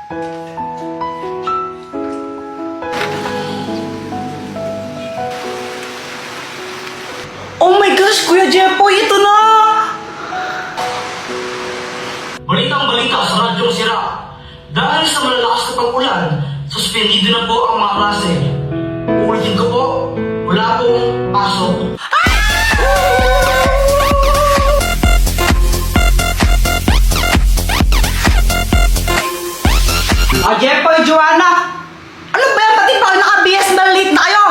Oh my gosh, Kuya Jepoy, ito na! Balitang-balita sa Radyong Sira. Dahil sa malalakas na pag-ulan, suspendido na po ang mga klase. Uulitin ko po, wala pong pasok. Jepoy, Joanna! Ano ba yan? Pati pa naka-BS na late na kayo!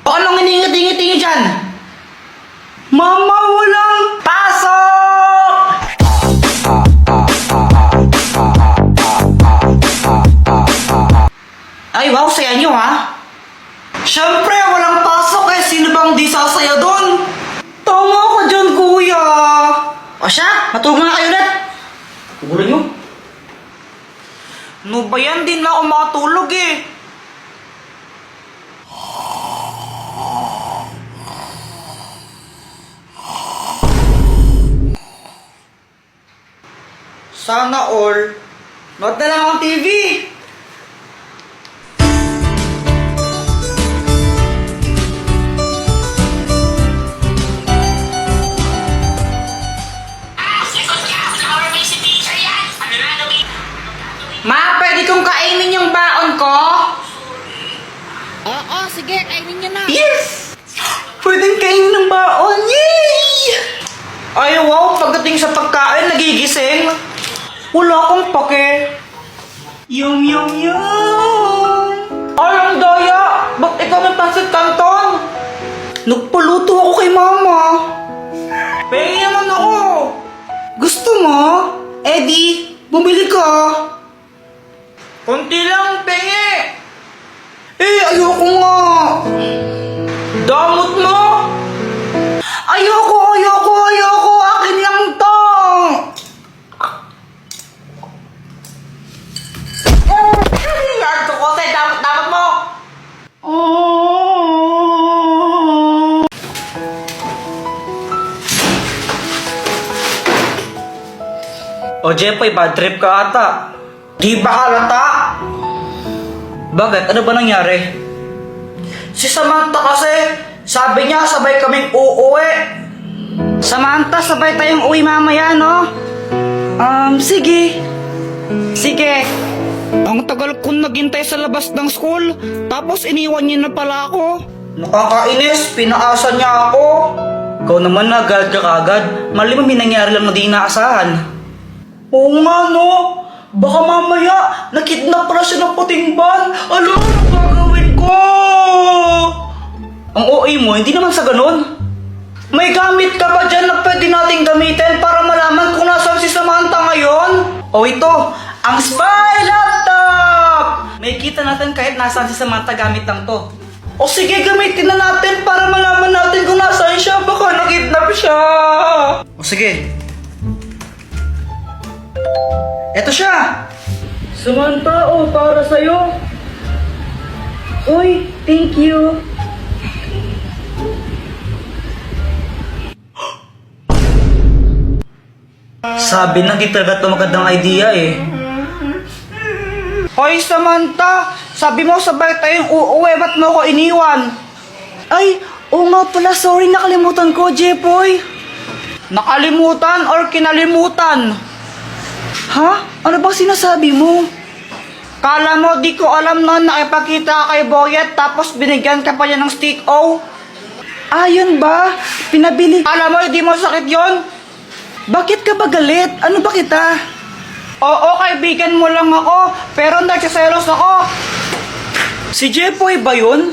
O anong hiningi-tingi-tingi dyan? Mama, walang pasok! Ay, wow, saya nyo ha? Siyempre, walang pasok eh. Sino bang di sasaya doon? Tama ka dyan, kuya. O siya, matulog na kayo ulit. Gulo nyo. Ano ba yan? Di na ako makatulog eh. Sana all. Nood na lang ang TV. Ma, pwede kong kainin yung baon ko? Oo, sige, kainin niyo na. Yes! Pwedeng kainin ng baon. Yay! Ay, wow, pagdating sa pagkain, nagigising. Wala akong pake. Yum, yum, yum. Ay, ang daya! Ba't ikaw may pansit canton? Nagpaluto ako kay mama. Pengi naman ako. Gusto mo? Eddie, bumili ka. Kunti lang, pengi. Eh, ayoko nga. Damot mo. Ayoko. Akin lang to. Yardo ko sa'yo, damot mo. O Jepoy, bad trip ka ata. Di ba halata? Bakit? Ano ba nangyari? Si Samantha kasi, sabi niya sabay kaming uuwi. Samantha, sabay tayong uwi mamaya, no? Sige. Sige. Ang tagal kong naghintay sa labas ng school, tapos iniwan niya na pala ako. Nakakainis, pinaasa niya ako. Ikaw naman agad ka kagad, mali mo may nangyari lang na di inaasahan. Oo nga, no? Baka mamaya, nakidnap pala siya ng puting ban. Alam, ano gagawin ko? Ang OA mo, hindi naman sa ganun. May gamit ka ba dyan na pwede nating gamitin para malaman kung nasaan si Samantha ngayon? O ito, ang spy laptop! May kita natin kahit nasaan si Samantha gamit lang to. O sige, gamitin na natin para malaman natin kung nasaan siya. Baka nakidnap siya. O sige. Eto siya! Samantha, para sa'yo. Uy, thank you. Sabi na kita ito magandang idea eh. Hoy Samantha, sabi mo sabay tayong uuwi, ba't mo ko iniwan? Ay, oo nga pala, sorry, nakalimutan ko, Jepoy. Nakalimutan or kinalimutan? Ha? Ano bang sinasabi mo? Kala mo di ko alam noon nakipagkita ka kay Boyet tapos binigyan ka pa niya ng stick O? Ah, yun ba? Pinabili. Kala mo hindi mo sakit yon? Bakit ka ba galit? Ano ba kita? Oo, kaibigan mo lang ako, pero nagsiselos ako. Si Jepoy ba yun?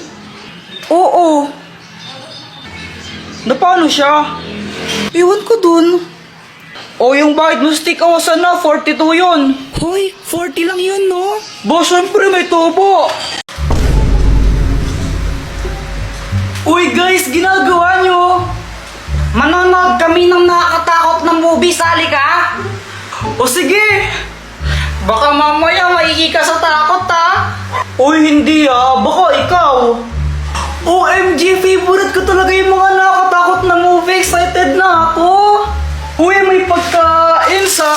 Oo. Na paano siya? Iwan ko dun. O yung bayad mo stick o sana, 42 yun. Hoy, 40 lang yun, no? Boss, syempre may tubo. Uy guys, ginagawa nyo. Manonood kami ng nakakatakot na movie, sali ka? O sige. Baka mamaya maiki ka sa takot, ha? Uy, hindi baka ikaw. OMG, favorite ko talaga yung mga nakakatakot na movie. Excited na ako. Uy, may pagkain sa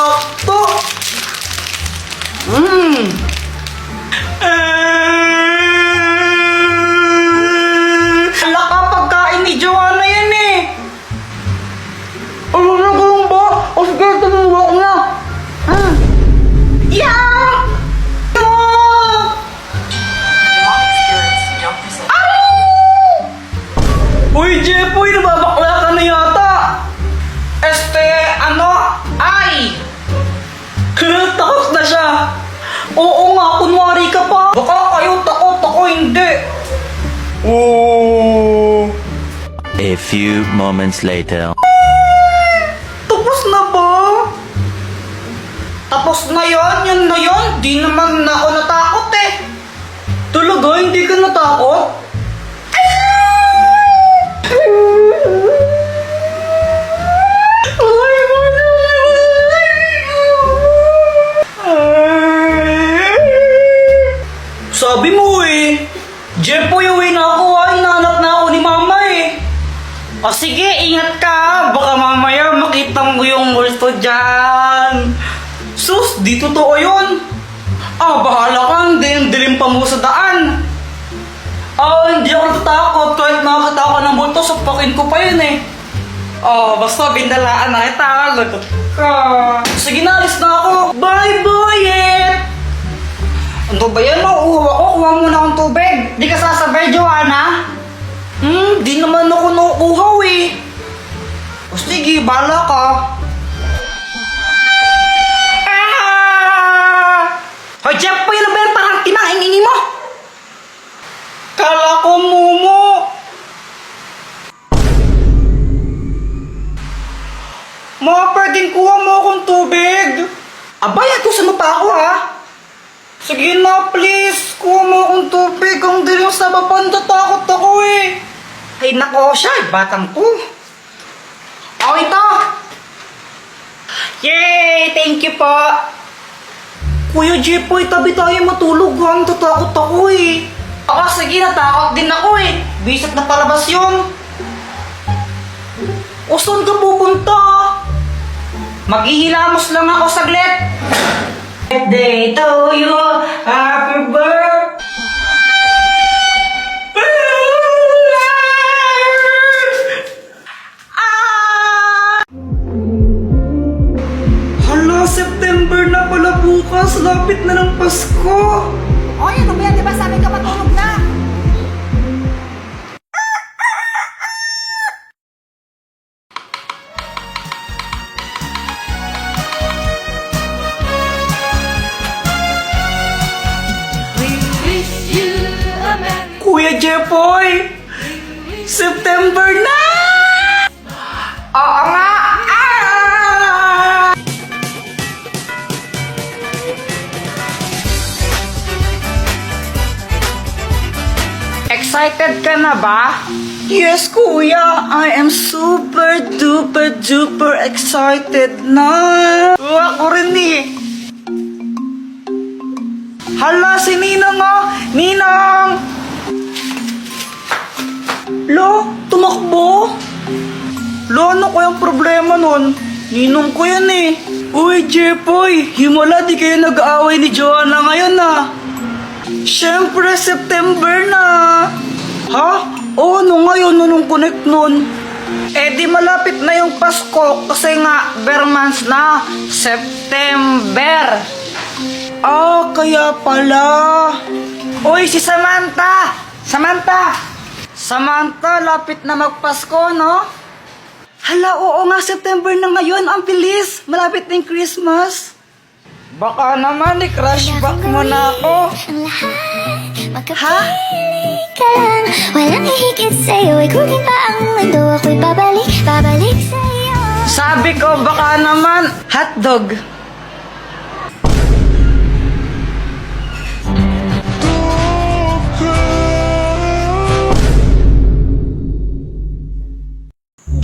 few moments later. Tapos na ba? Tapos na yon, yun na yon. Di naman ako natakot eh. Talaga, hindi ka natakot? Sabi mo eh. Jepoy, uwi na ako ah. Hinahanap na ako ni mama eh. O sige, ingat ka ah. Baka mamaya makita mo yung multo dyan. Sus, di totoo yun. Ah, bahala ka. Dilim pa mo sa daan. Ah, hindi ako natatakot. Kahit nakakita ako ng multo, sapakin ko pa yun eh. Oh, basta bindalaan na kita. Lagot ka. Sige na, alis na ako. Bye, boyet! Ano ba yan? Mauuhaw ako. Kuha muna akong tubig. Di ka sasabay, Joanna? Di naman ako nauuhaw eh. O sige, bahala ka. Hoy, Jeff, pa yun na ba yan? Parang tinahing-ingi mo? Kala ko, Mumu. Ma, pwedeng kuha mo akong tubig? Abay, atusan mo pa ako ha? Sige na, please. Kuha mo akong tubig. Ang dilim sa baba, natatakot ako eh. Ay, nako siya. Batang ko. Oh, ito. Yay! Thank you po. Kuya Jepoy, tabi tayo matulog ha. Natatakot ako eh. Ako, sige, natakot din ako eh. Bisat na palabas yun. O, saan ka pupunta? Maghihilamos lang ako saglit. Birthday to you, happy birthday. Hala, September na pala bukas. Lapit na ng Pasko. O, ano ba yan? Di ba sabi ka matulog na? Kuya Jepoy, September na! Oo nga! Ah! Excited ka na ba? Yes, kuya. I am super duper duper excited na. Ako rin eh. Hala, si Ninang oh! Ninang! Lo, tumakbo? Lo, ano kayang problema nun? Ninong ko yan eh. Uy, Jepoy, himala di kayo nag-aaway ni Joanna ngayon ah. Siyempre, September na. Ha? Oo, ano ngayon, nung connect nun? Eh di malapit na yung Pasko kasi nga, bare months na. September. Ah, kaya pala. Uy, si Samantha! Samantha, lapit na magpasko, no? Hala, oo nga, September na ngayon. Ang bilis. Malapit na yung Christmas. Baka naman, i-crush back mo na ako. Ha? Ka lang, walang hihigit sa'yo. Ikutin pa ang mundo, ako'y babalik sa'yo. Sabi ko, baka naman, hotdog.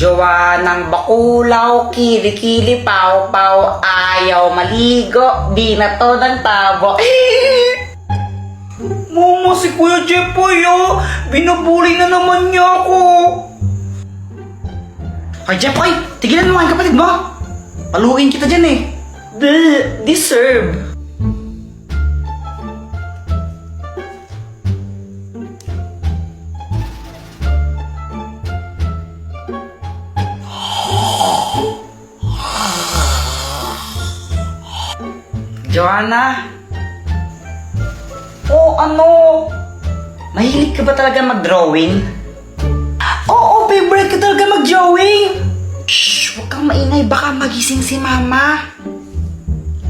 Joanang bakulaw, kili-kili, paw-paw, ayaw maligo, di na to ng tabo. Mama, si Kuya Jepoy, oh. Binubuli na naman niya ako. Ay, Jepoy, tigilan mo ang kapatid mo. Paluin kita dyan eh. Deserve. Joanna? Oh, ano? Mahilig ka ba talaga mag-drawing? Oo, favorite ka talaga mag-drawing. Shh, huwag kang maingay. Baka magising si mama.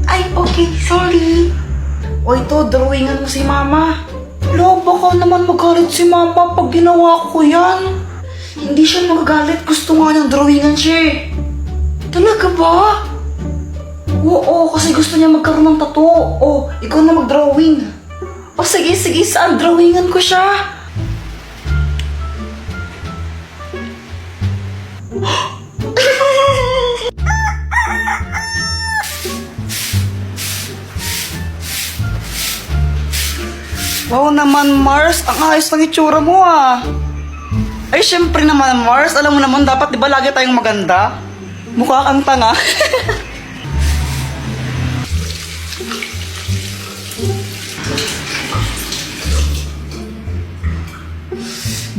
Ay, okay, sorry. O ito, drawingan mo si mama. Lo, baka naman magalit si mama pag ginawa ko yan. Hindi siya magagalit. Gusto nga niyang drawingan siya eh. Talaga ba? Oo, kasi gusto niya magkaroon ng tattoo. Oh, ikaw na mag-drawing. O sige, saan drawingan ko siya? Wow naman, Mars. Ang ayos ng itsura mo ah. Ay, syempre naman, Mars. Alam mo naman, dapat di ba lagi tayong maganda? Mukha kang tanga.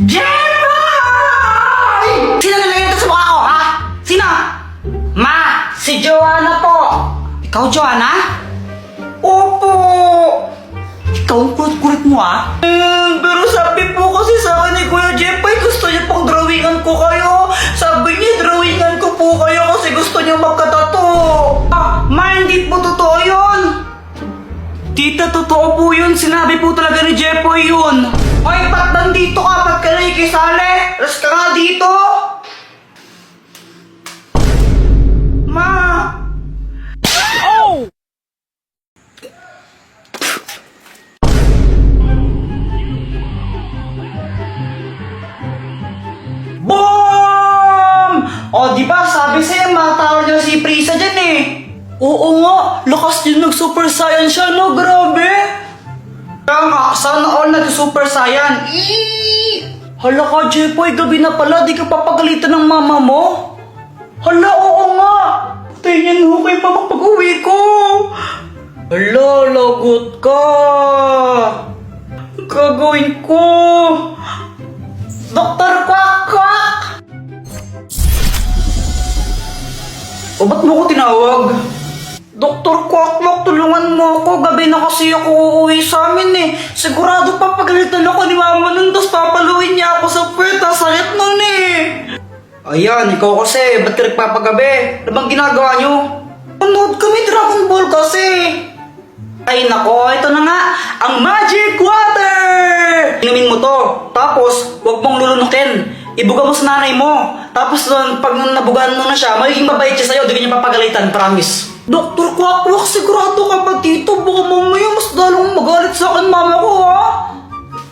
Jerry! Sino nalagay ito sa mukha ko, ha? Sino? Ma, si Joanna po. Ikaw, Joanna? Opo. Ikaw ang kulit-kulit mo, ha? Pero sabi po kasi sa akin ni Kuya Jepay, gusto niya pang drawingan ko kayo. Sabi niya, drawingan ko po kayo kasi gusto niya magkatato. Ma, hindi po totoo yun. Tita, totoo po yun. Sinabi po talaga ni Jepay yun. Hoy, ba't nandito ka? Ba't ka nakikisali? Alas ka nga dito. Ma! Oh! Boom! O, di ba sabi sa'yo, matawag niyo si Prisa dyan eh. Oo nga, lakas din nag-super saiyan siya, no? Grabe! Kaya nga, sana all nag-super saiyan. Hala ka, Jepoy, gabi na pala, di ka papagalitan ng mama mo? Hala, oo nga! Tingin mo kay mama pag-uwi ko! Hala, lagot ka! Gagawin ko! Doktor Kwak-Kwak! O ba't mo ko tinawag? Doktor Kwak-Kwak, tulungan mo ako. Gabi na kasi ako uuwi sa amin eh. Sigurado papagalitan ako ni mama nun, tapos papaluin niya ako sa puweta. Sakit nun eh. Ayan, ikaw kasi. Ba't ka nagpapagabi? Ano bang ginagawa niyo? Panood kami Dragon Ball kasi. Ay nako, ito na nga, ang Magic Water! Inumin mo to, tapos huwag mong lulunukin. Ibuga mo sa nanay mo. Tapos nun, pag nabugaan mo na siya, magiging mabait siya sa'yo, di ka niya papagalitan, promise. Doktor Kwak-Kwak, sigurado ka ba dito? Baka mamaya mas dalong magalit sa akin mama ko, ha?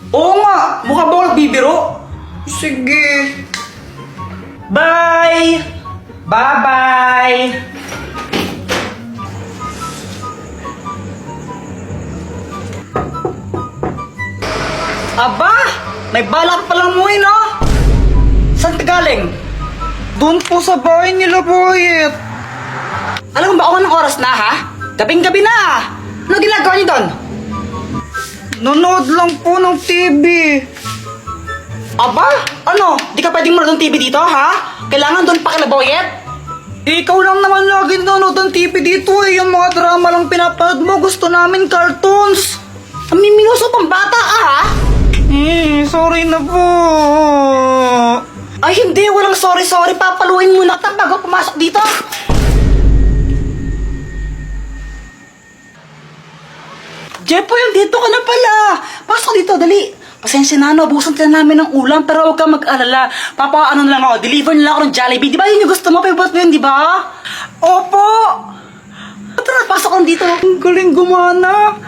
Oo nga, mukha ba ako nagbibiro? Sige. Bye! Bye-bye! Aba! May balak palang umuwi, no? Saan ka galing? Doon po sa bahay nila, Boyet. Alam mo ba kung anong oras na, ha? Gabing-gabi na! Ano ginagawa niyo doon? Nanood lang po ng TV. Aba? Ano? Di ka pwedeng manood ng TV dito, ha? Kailangan doon pa kila Boyet? Ikaw lang naman lagi nanonood ng TV dito eh. Yung mga drama lang pinapanood mo. Gusto namin cartoons. Ang miminuso pang bata ka, ha? Sorry na po. Ay, hindi. Walang sorry. Papaluin mo na kita bago pumasok dito. Jepoy, dito ka na pala. Pasok dito, dali. Pasensya na, ubusan ka na namin ng ulam, pero huwag kang mag-alala. Papaano na lang ako, deliver na lang ako ng Jollibee. Di ba yun yung gusto mo? Favorite mo yun, di ba? Opo! Tara, pasok lang dito. Ang galing gumana.